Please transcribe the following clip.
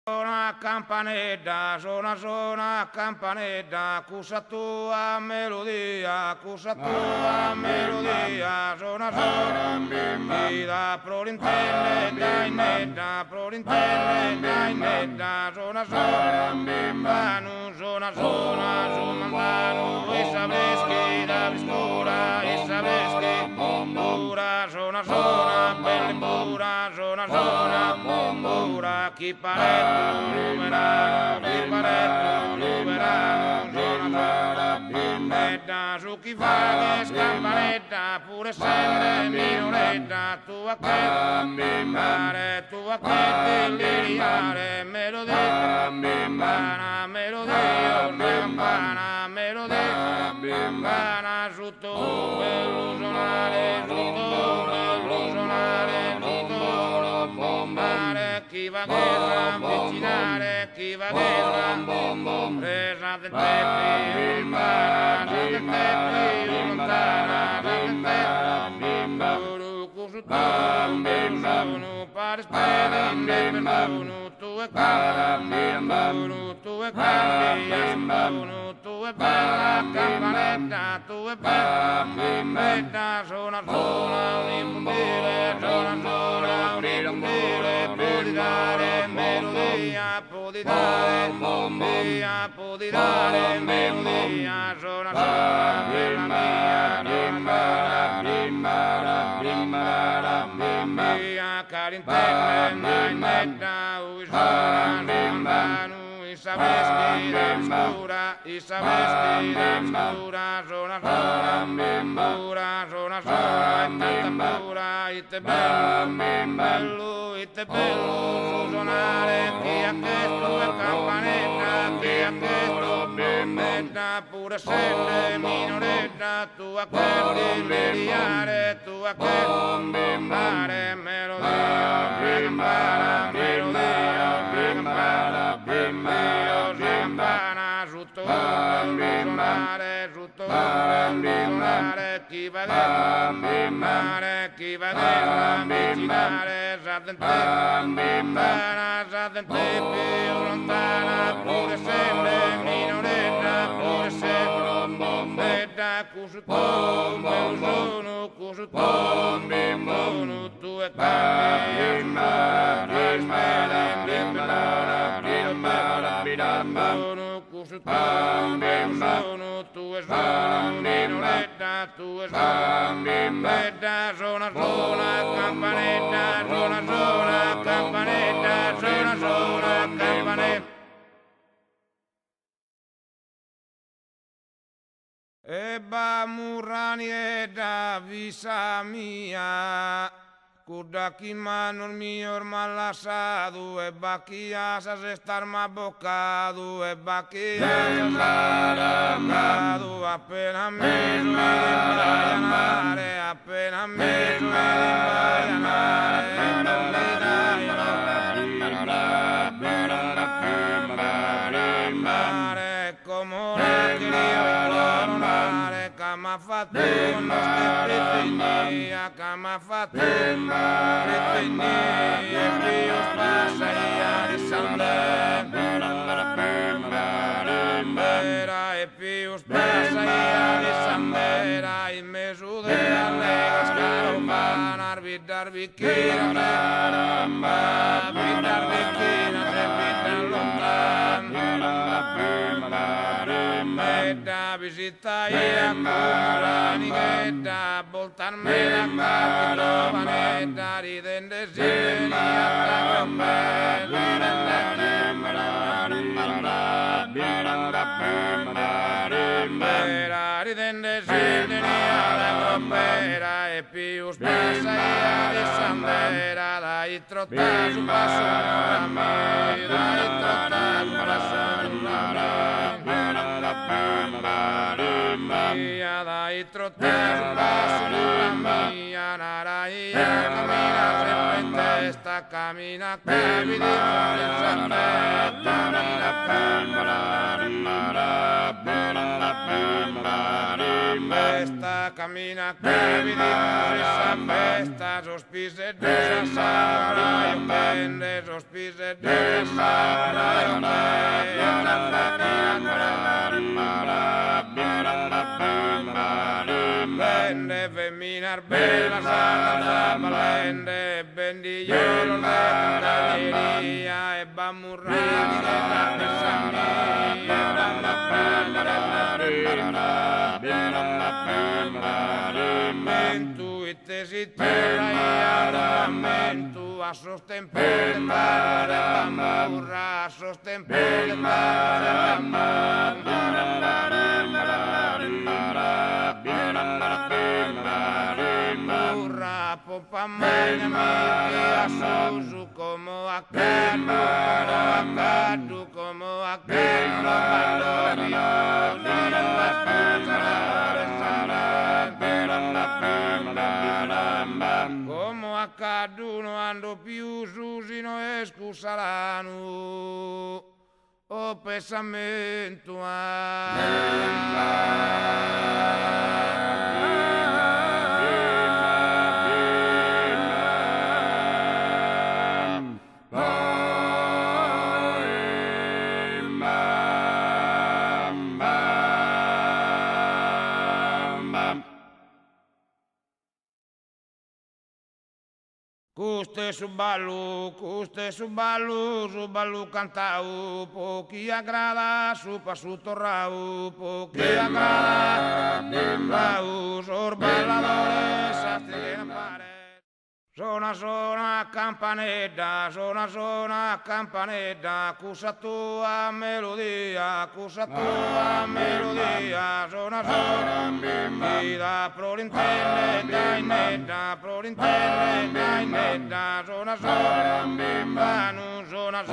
Suona campanetta, suona campanetta, cusa tua melodia, suona, da prolintelle, dai netta, suona, manu, suona, sumandano, isabreschi, da viscura, pura, suona, bella pura, suona, pura, chi paretto, numerano, suona, su chi fa che scampanetta, pure sempre minoretta, tua che liriare, melodia, campana, melodia, su tu, bello suonare, bombare, chi va che avvicinare, chi va che resa del teppi, lontana, su tu, pare spedire, tu e tu e bella campanetta, tu e bella, suona, un'imbire, può di dare melodia, può di dare melodia, suona, bella mia, carintella, netta, suona, Isabesti d'Emstura, suona, tanta pura, ite bello, suonare, chi ha chiesto per campanetta, chi ha chiesto, metta, pure sette, minoretta, tu a che lidiare, tu a che fare, melodia, campana, suonare, chi va avvicinare, Sadenteppi, lontana, pure sempre, minoretta, pure sempre, cusuton, tu e tu e minoretta, tu e suona, campanetta, suona, campanetta, suona, campanetta. Eba murani eda visa mia, kudaki manor mior malasadu, eba kiasas estar mabocado, eba kiasas mabocado, appena meso imbayanare, appena meso imbayanare, como Kama fatuna stefania, kama fatuna stefania, Dios pasa y Alexander, era Epius pasa y Alexander, y me sude alegas caroman, arbitrar vikina, arbitrar vikina, arbitrar lontan, Meda visita ia curani geda voltan meda capito vaneda ridende sinia Mera ridende sinia Mera e pius passa ia di sandera dai trotta su passo dai trotta su passo mia dai trottare sulla mia naraia cammina sempre in testa cammina cavi di festa cammina cavi di festa sospise de sa pende sospise de sa guerrillero de caballería, es bamurrani de la mentu ite si terra e mentu a sostempere de bamurra, a sostempere de bamurra, popa magna mia, susu como a cadu, como a como a cadu no ando più susino e scusaranno o pensamento Custe su ballu cantau, pochi agrada, su pasu torrau, pochi agrada, bau, sor balladores, astilena pare. Sona campanetta, cusa tua melodia, sona, vida prolintende, dainetta, sona, vanu, sona,